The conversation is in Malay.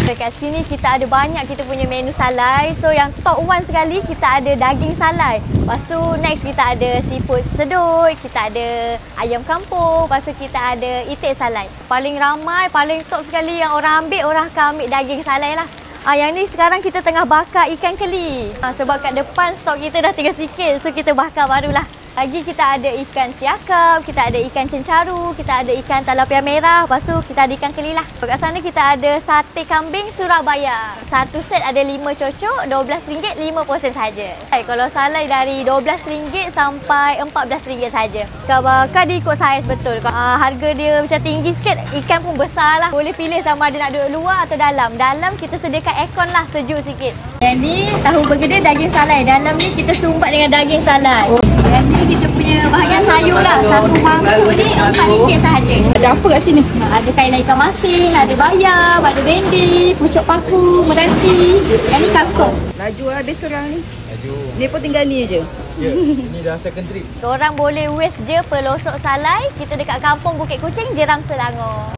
Dekat sini kita ada banyak kita punya menu salai. So yang top one sekali kita ada daging salai. Lepas tu next kita ada seafood sedut, kita ada ayam kampung, lepas tu kita ada itik salai. Paling ramai, paling top sekali yang orang ambil, orang akan ambil daging salai lah. Yang ni sekarang kita tengah bakar ikan keli. Sebab kat depan stok kita dah tinggal sikit, so kita bakar barulah. Lagi kita ada ikan siakap, kita ada ikan cencaru, kita ada ikan talapia merah, lepas tu kita ada ikan keli lah. Kat sana kita ada sate kambing Surabaya. Satu set ada 5 cocok, RM12, 5 portion saja. Kalau salai dari RM12 sampai RM14 saja. Kalau dia ikut saiz betul. Harga dia macam tinggi sikit, ikan pun besar lah. Boleh pilih sama ada nak duduk luar atau dalam. Dalam kita sediakan aircon lah, sejuk sikit. Yang ni tahu bergedil daging salai. Dalam ni kita sumbat dengan daging salai. Yang ni kita punya bahagian sayur lah. Satu mangkuk ni RM4 sahaja. Ada apa kat sini? Ada kailan ikan masin, ada bayam, ada bendi, pucuk paku, meranti. Yang ni kangkung. Laju habis korang ni. Laju. Ni pun tinggal ni je. Ya, ini dah second trip. Korang boleh wave je pelosok salai. Kita dekat kampung Bukit Kucing, Jeram Selangor.